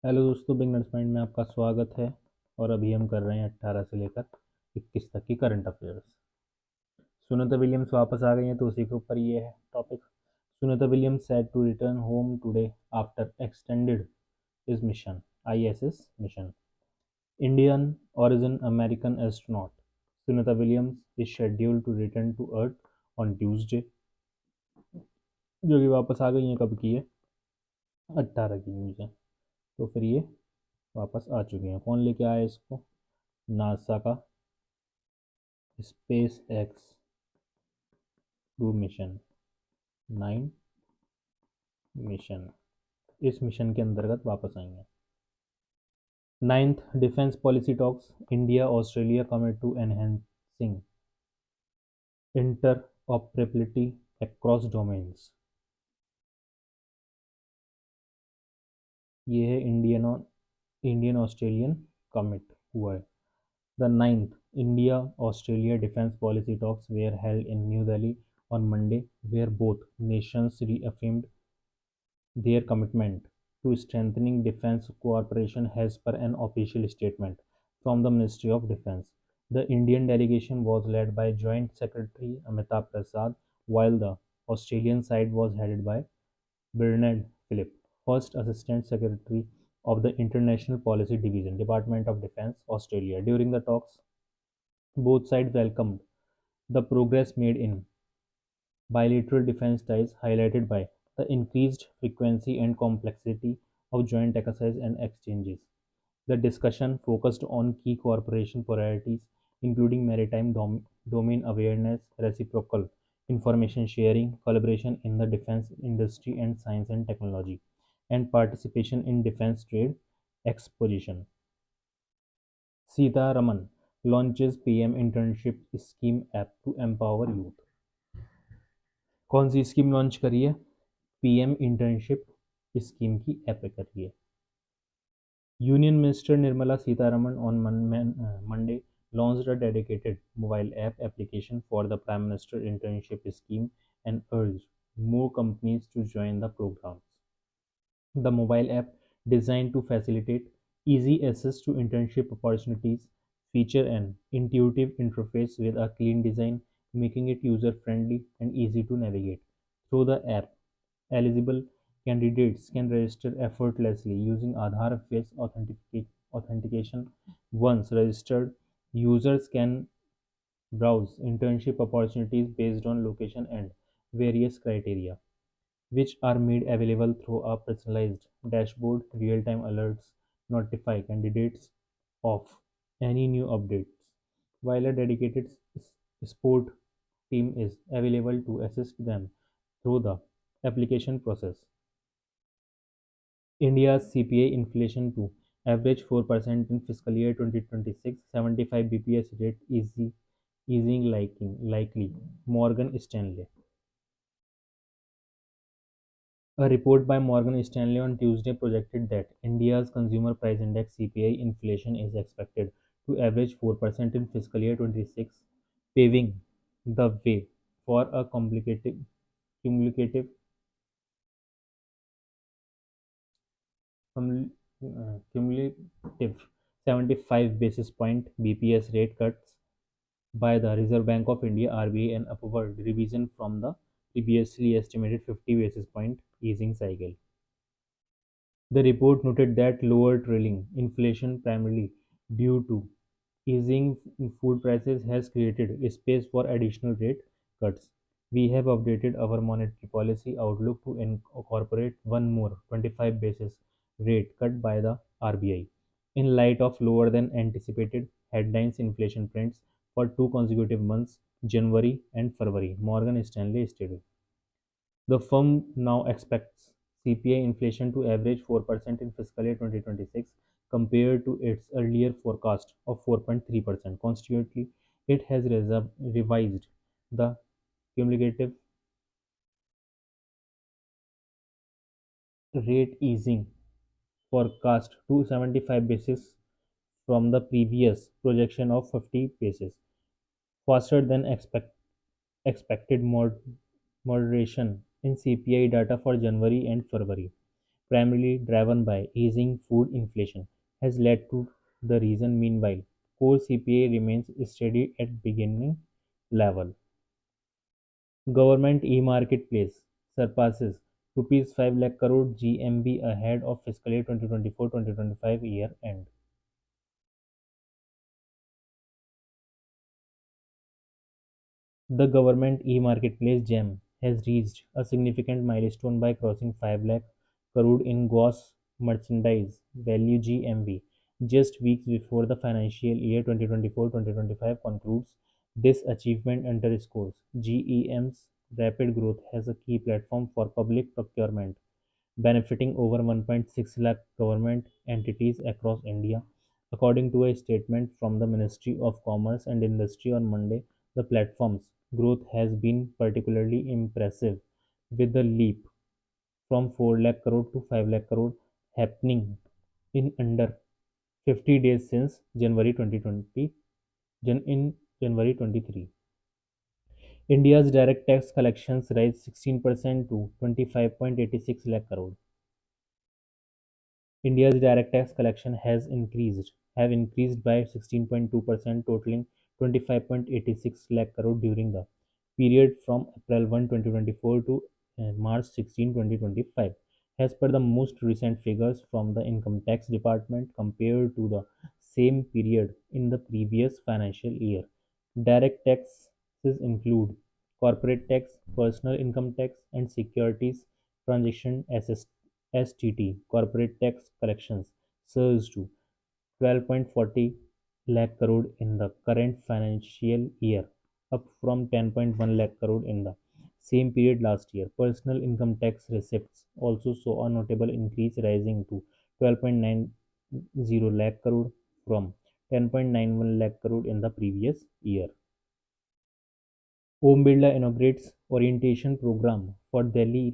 Hello दोस्तों, beginners mind में आपका स्वागत है। और अभी हम कर रहे हैं 18 से लेकर 21 तक की करंट अफेयर्स। सुनीता विलियम्स वापस आ गई हैं, तो उसी के ऊपर ये है topic. Sunita Williams said to return home today after extended his mission ISS mission. Indian origin American astronaut Sunita Williams is scheduled to return to Earth on Tuesday, जो कि वापस आ गई हैं। कब की है? 18 की न्यूज़ है। तो फिर ये वापस आ चुके हैं। कौन लेके आया इसको? नासा का space X crew mission 9 mission इस मिशन के अंतर्गत वापस आएंगे। Ninth defence policy talks India Australia commit to enhancing interoperability across domains. ये है इंडियन ऑस्ट्रेलियन कमिट हुआ है। The ninth India Australia defence policy talks were held in New Delhi on Monday, where both nations reaffirmed their commitment to strengthening defense cooperation as per an official statement from the Ministry of Defense. The Indian delegation was led by Joint Secretary Amitabh Prasad, while the Australian side was headed by Bernard Philip, First Assistant Secretary of the International Policy Division, Department of Defense, Australia. During the talks, both sides welcomed the progress made in bilateral defense ties, highlighted by the increased frequency and complexity of joint exercises and exchanges. The discussion focused on key cooperation priorities, including maritime domain awareness, reciprocal information sharing, collaboration in the defense industry and science and technology, and participation in defense trade exposition. Sita Raman launches PM Internship Scheme app to empower youth. कौन सी scheme launch करी है? PM internship scheme की app करी है। Union minister Nirmala Sitharaman on Monday launched a dedicated mobile app application for the Prime Minister internship scheme and urged more companies to join the programs. The mobile app, designed to facilitate easy access to internship opportunities, feature an intuitive interface with a clean design, making it user-friendly and easy to navigate. Through the app, eligible candidates can register effortlessly using Aadhaar-based authentication. Once registered, users can browse internship opportunities based on location and various criteria, which are made available through a personalized dashboard. Real-time alerts notify candidates of any new updates, while a dedicated support team is available to assist them through the application process. India's CPI inflation to average 4% in fiscal year 2026, 75 BPS rate easing likely. Morgan Stanley. A report by Morgan Stanley on Tuesday projected that India's consumer price index CPI inflation is expected to average 4% in fiscal year 26, paving the way for a cumulative cumulative 75 basis point BPS rate cuts by the Reserve Bank of India RBI, and upward revision from the previously estimated 50 basis point easing cycle. The report noted that lower trailing inflation, primarily due to easing food prices, has created a space for additional rate cuts. We have updated our monetary policy outlook to incorporate one more 25 basis rate cut by the RBI in light of lower than anticipated headlines inflation prints for two consecutive months, January and February, Morgan Stanley stated. The firm now expects CPI inflation to average 4% in fiscal year 2026 compared to its earlier forecast of 4.3%. Consequently, it has revised the cumulative rate easing forecast to 75 basis from the previous projection of 50 basis, faster than expected moderation in CPI data for January and February. primarily driven by easing food inflation, has led to the reason. Meanwhile, core CPI remains steady at beginning level. Government e-marketplace surpasses rupees 5 lakh crore GMV ahead of fiscal year 2024-2025 year end. The government e-marketplace GEM has reached a significant milestone by crossing 5 lakh crore in gross merchandise value GMV just weeks before the financial year 2024-2025 concludes. This achievement underscores GEM's rapid growth as a key platform for public procurement, benefiting over 1.6 lakh government entities across India. According to a statement from the Ministry of Commerce and Industry on Monday, the platform's growth has been particularly impressive, with the leap from 4 lakh crore to 5 lakh crore happening in under 50 days since January 2020. In January 23, India's direct tax collections rise 16% to 25.86 lakh crore. India's direct tax collection have increased by 16.2%, totaling 25.86 lakh crore during the period from April 1, 2024 to March 16, 2025. As per the most recent figures from the Income Tax Department compared to the same period in the previous financial year, direct taxes include corporate tax, personal income tax, and securities transaction STT. Corporate tax collections surged to 12.40 lakh crore in the current financial year, up from 10.1 lakh crore in the same period last year. Personal income tax receipts also saw a notable increase, rising to 12.90 lakh crore from 10.91 lakh crore in the previous year. Om Birla inaugurates orientation program for Delhi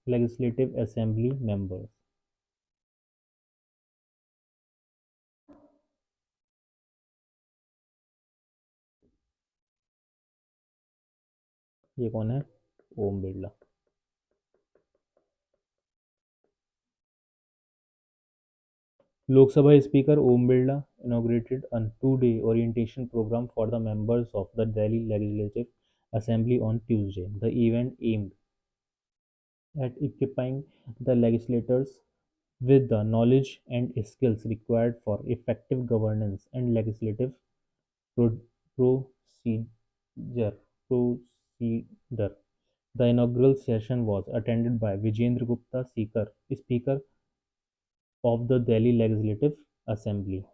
Legislative Assembly members. ये कौन है? Om Birla. Lok Sabha Speaker Om Birla inaugurated a two-day orientation program for the members of the Delhi Legislative Assembly on Tuesday. The event aimed at equipping the legislators with the knowledge and skills required for effective governance and legislative pro- procedure. procedure. The inaugural session was attended by Vijendra Gupta, Speaker of the Delhi Legislative Assembly,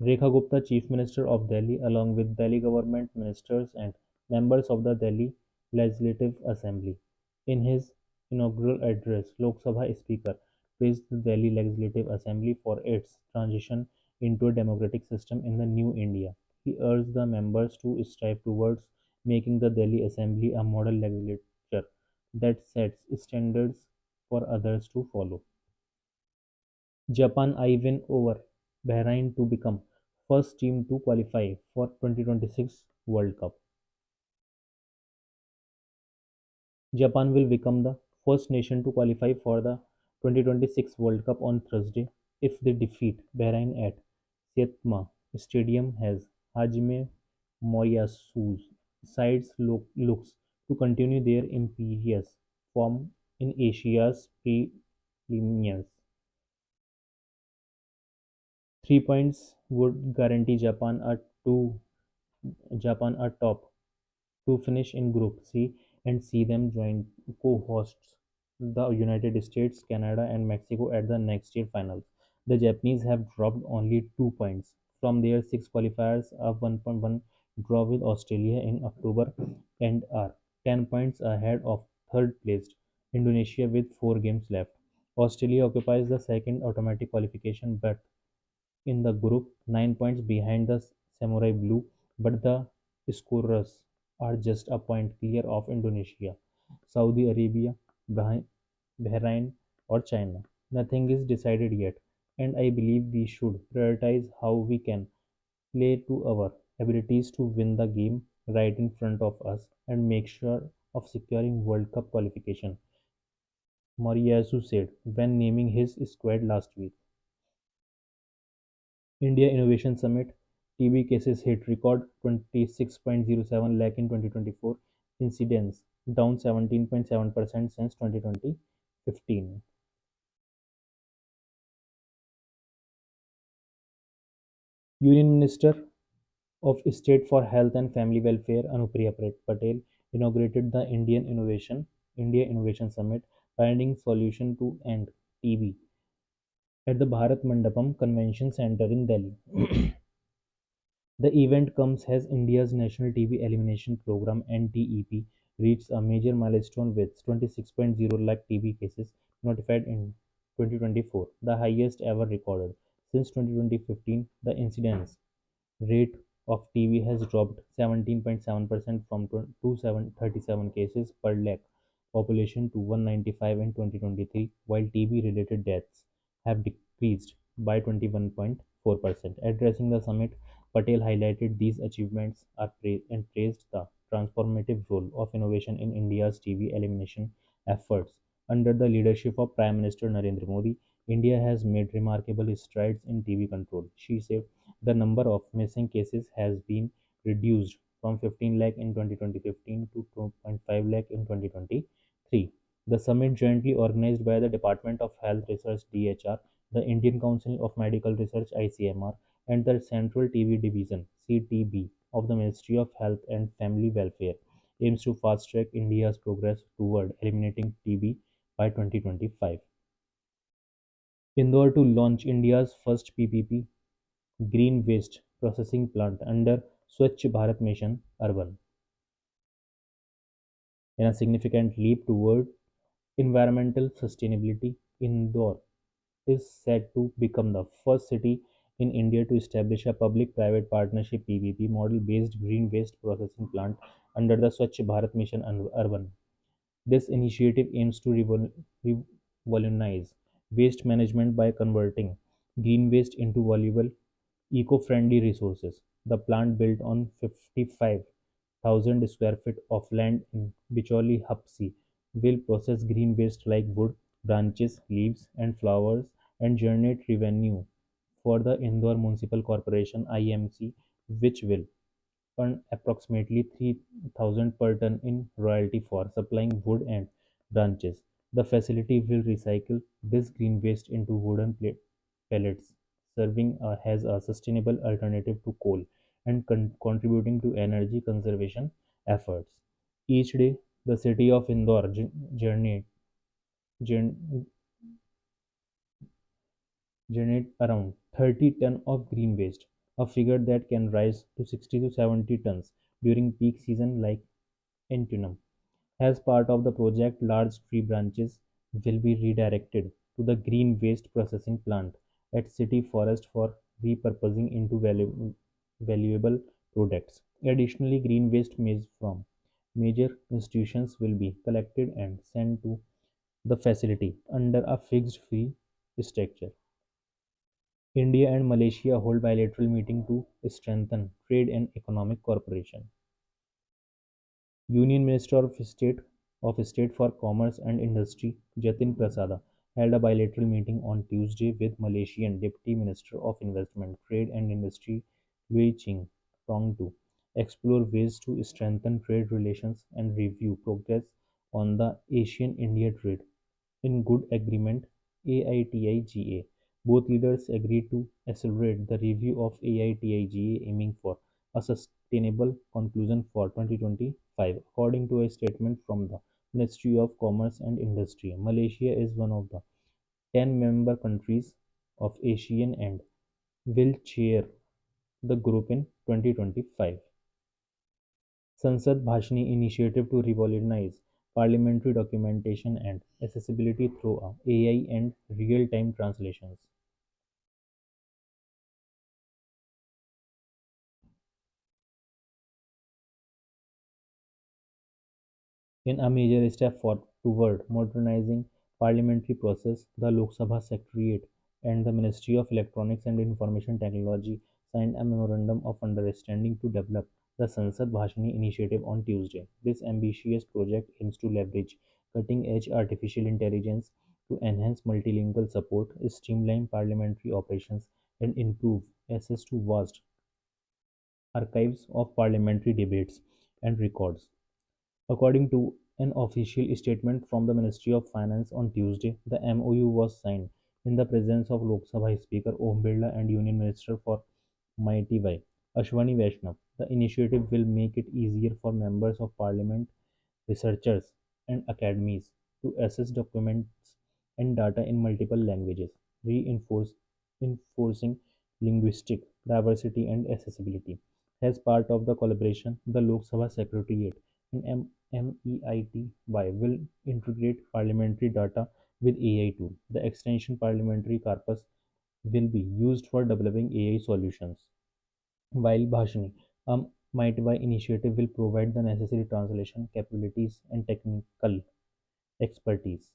Rekha Gupta, Chief Minister of Delhi, along with Delhi government ministers and members of the Delhi Legislative Assembly. In his inaugural address, Lok Sabha Speaker praised the Delhi Legislative Assembly for its transition into a democratic system in the new India. He urged the members to strive towards making the Delhi Assembly a model legislature that sets standards for others to follow. Japan I win over Bahrain to become first team to qualify for 2026 World Cup. Japan will become the first nation to qualify for the 2026 World Cup on Thursday if they defeat Bahrain at Saitama Stadium as Hajime Moriyasu's sides looks to continue their imperious form in Asia's preliminaries. 3 points would guarantee Japan a top to finish in Group C and see them join co-hosts the United States, Canada, and Mexico at the next year finals. The Japanese have dropped only 2 points from their six qualifiers, a 1-1 draw with Australia in October, and are 10 points ahead of third placed Indonesia with 4 games left. Australia occupies the second automatic qualification berth in the group, 9 points behind the Samurai Blue, but the scorers are just a point clear of Indonesia, Saudi Arabia, Bahrain, or China. Nothing is decided yet, and I believe we should prioritize how we can play to our abilities to win the game right in front of us and make sure of securing World Cup qualification. Moriyasu said when naming his squad last week. India Innovation Summit TB cases hit record 26.07 lakh in 2024, incidence down 17.7% since 2015. Union Minister of State for Health and Family Welfare Anupriya Patel inaugurated the India Innovation Summit, finding solution to end TB at the Bharat Mandapam Convention Center in Delhi. The event comes as India's National TB Elimination Program (NTEP) reached a major milestone with 26.0 lakh TB cases notified in 2024, the highest ever recorded. Since 2015, the incidence rate of TB has dropped 17.7% from 237 cases per lakh population to 195 in 2023, while TB-related deaths have decreased by 21.4%. Addressing the summit, Patel highlighted these achievements and praised the transformative role of innovation in India's TB elimination efforts. Under the leadership of Prime Minister Narendra Modi, India has made remarkable strides in TB control. She said the number of missing cases has been reduced from 15 lakh in 2015 to 2.5 lakh in 2023. The summit, jointly organized by the Department of Health Research (DHR), the Indian Council of Medical Research (ICMR), and the Central TB Division (CTB) of the Ministry of Health and Family Welfare, aims to fast-track India's progress toward eliminating TB by 2025. Indore to launch India's first PPP green waste processing plant under Swachh Bharat Mission Urban, in a significant leap toward environmental sustainability. Indore is said to become the first city in India to establish a public-private partnership PPP model-based green waste processing plant under the Swachh Bharat Mission Urban. This initiative aims to revolutionize waste management by converting green waste into valuable, eco-friendly resources. The plant, built on 55,000 square feet of land in Bicholi, Hapsi, will process green waste like wood, branches, leaves, and flowers and generate revenue for the Indore Municipal Corporation (IMC), which will earn approximately 3,000 per ton in royalty for supplying wood and branches. The facility will recycle this green waste into wooden pellets, serving as a sustainable alternative to coal and contributing to energy conservation efforts. Each day, the city of Indore gen- generate around 30 tons of green waste, a figure that can rise to 60 to 70 tons during peak season like Antunum. As part of the project, large tree branches will be redirected to the green waste processing plant at City Forest for repurposing into valuable products. Additionally, green waste made from major institutions will be collected and sent to the facility under a fixed fee structure. India and Malaysia hold bilateral meeting to strengthen trade and economic cooperation. Union Minister of State for Commerce and Industry Jatin Prasada held a bilateral meeting on Tuesday with Malaysian Deputy Minister of Investment, Trade and Industry Lui Ching Tong to explore ways to strengthen trade relations and review progress on the ASEAN-India Trade in Good Agreement (AITIGA). Both leaders agreed to accelerate the review of AITIGA, aiming for a sustainable conclusion for 2025. According to a statement from the Ministry of Commerce and Industry, Malaysia is one of the 10 member countries of ASEAN and will chair the group in 2025. Sansad Bhashni initiative to revolutionize parliamentary documentation and accessibility through AI and real-time translations. In a major step toward modernizing parliamentary process, the Lok Sabha Secretariat and the Ministry of Electronics and Information Technology signed a memorandum of understanding to develop the Sansad Bhashni initiative on Tuesday. This ambitious project aims to leverage cutting-edge artificial intelligence to enhance multilingual support, streamline parliamentary operations, and improve access to vast archives of parliamentary debates and records. According to an official statement from the Ministry of Finance on Tuesday, the MOU was signed in the presence of Lok Sabha Speaker Om Birla and Union Minister for Mighty Y, Ashwani Vaishnav. The initiative will make it easier for members of parliament, researchers, and academies to access documents and data in multiple languages, reinforcing linguistic diversity and accessibility. As part of the collaboration, the Lok Sabha Secretariat and MEITY will integrate parliamentary data with AI tools. The extension parliamentary corpus will be used for developing AI solutions. While Bhashani, a Mighty initiative will provide the necessary translation capabilities and technical expertise.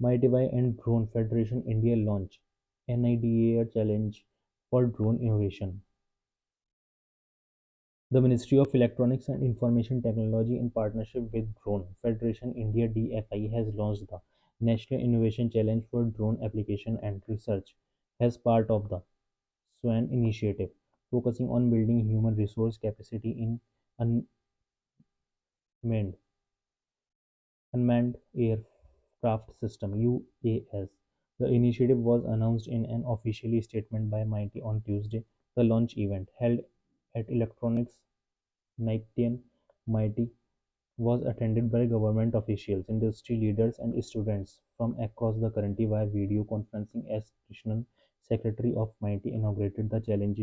Mighty and Drone Federation India launch NIDA challenge for drone innovation. The Ministry of Electronics and Information Technology, in partnership with Drone Federation India DFI, has launched the National Innovation Challenge for Drone Application and Research as part of the SWAN initiative, focusing on building human resource capacity in unmanned Unmanned Aircraft System (UAS). The initiative was announced in an official statement by MITI on Tuesday. The launch event, held at Electronics Nighttian MITI, was attended by government officials, industry leaders, and students from across the country via video conferencing. S. Krishnan, Secretary of MITI, inaugurated the challenge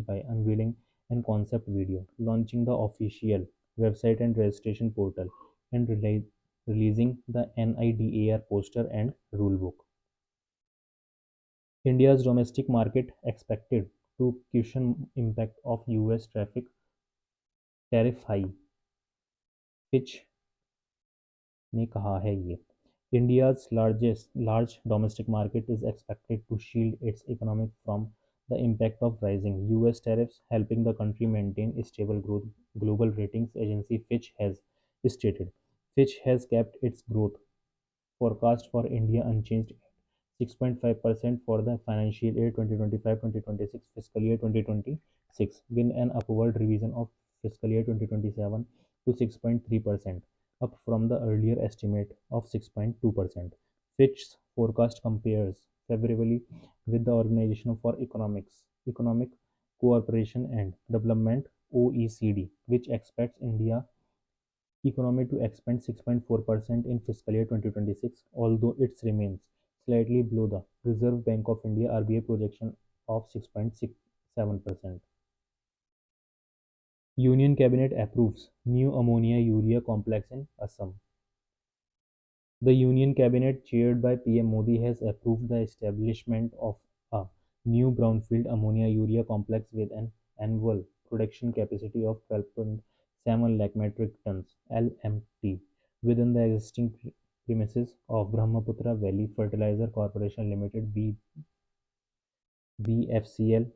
by unveiling a concept video, launching the official website and registration portal, and releasing the NIDAR poster and rulebook. India's domestic market expected to cushion impact of US tariff hike, Fitch ने कहा है ये India's large domestic market is expected to shield its economy from the impact of rising US tariffs, helping the country maintain stable growth. Global ratings agency Fitch has stated. Fitch has kept its growth forecast for India unchanged at 6.5% for the financial year 2025-2026 fiscal year 2026, with an upward revision of fiscal year 2027 to 6.3%, up from the earlier estimate of 6.2%. Fitch's forecast compares favorably with the Organization for Economic Cooperation and Development (OECD), which expects India economy to expand 6.4% in fiscal year 2026, although it remains slightly below the Reserve Bank of India (RBI) projection of 6.67%. Union Cabinet approves new ammonia-urea complex in Assam. The Union Cabinet, chaired by PM Modi, has approved the establishment of a new brownfield ammonia-urea complex with an annual production capacity of 12.7 lakh metric tons (LMT) within the existing premises of Brahmaputra Valley Fertilizer Corporation Limited (VFCL),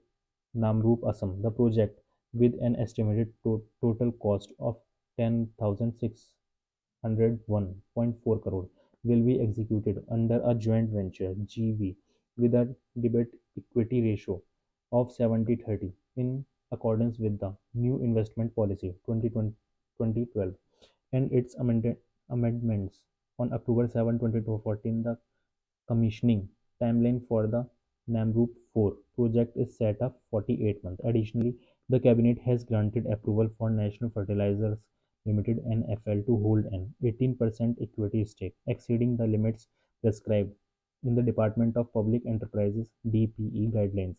Namrup, Assam. The project, with an estimated total cost of 10,601.4 crore, will be executed under a joint venture (JV) with a debt equity ratio of 70:30 in accordance with the new investment policy 2012 and its amendments. On October 7, 2014, the commissioning timeline for the Namrup 4 project is set at 48 months. Additionally, the Cabinet has granted approval for National Fertilizers Limited (NFL) to hold an 18% equity stake, exceeding the limits prescribed in the Department of Public Enterprises (DPE) guidelines.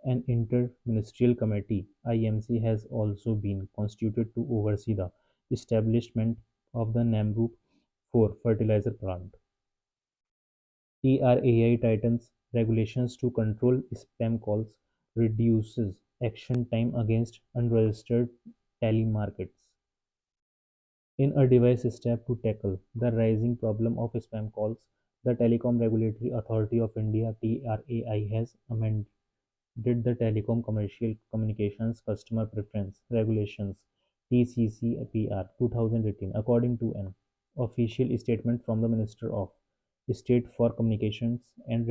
An inter-ministerial committee (IMC) has also been constituted to oversee the establishment of the Namrup 4 fertilizer plant. TRAI tightens regulations to control spam calls, reduces action time against unregistered telemarketers. In a decisive step to tackle the rising problem of spam calls, the Telecom Regulatory Authority of India (TRAI) has amended the Telecom Commercial Communications Customer Preference Regulations (TCCPR) 2018, according to an Official statement from the Minister of State for Communications and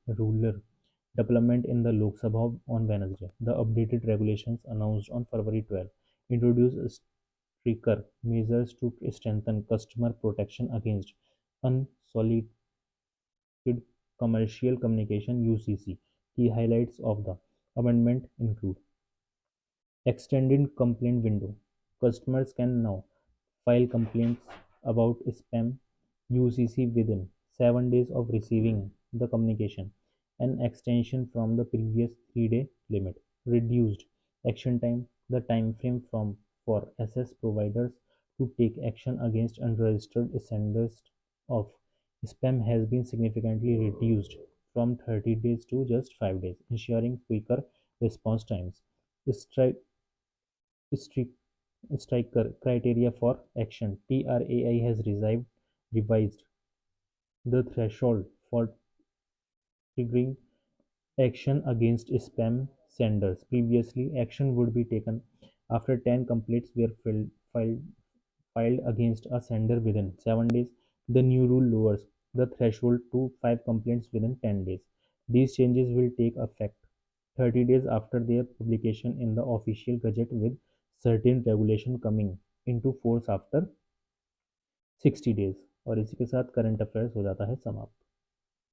Rural Development in the Lok Sabha on Wednesday. The updated regulations announced on February 12 introduce stricter measures to strengthen customer protection against unsolicited commercial communication (UCC). Key highlights of the amendment include extended complaint window. Customers can now file complaints about spam UCC within 7 days of receiving the communication, an extension from the previous 3-day limit. Reduced action time. The time frame for SS providers to take action against unregistered senders of spam has been significantly reduced from 30 days to just 5 days, ensuring quicker response times. Stri- strict striker criteria for action. TRAI has revised the threshold for triggering action against spam senders. Previously, action would be taken after 10 complaints were filed against a sender within 7 days. The new rule lowers the threshold to 5 complaints within 10 days. These changes will take effect 30 days after their publication in the official gazette, with certain regulation coming into force after 60 days। और इसी के साथ current affairs हो जाता है समाप्त।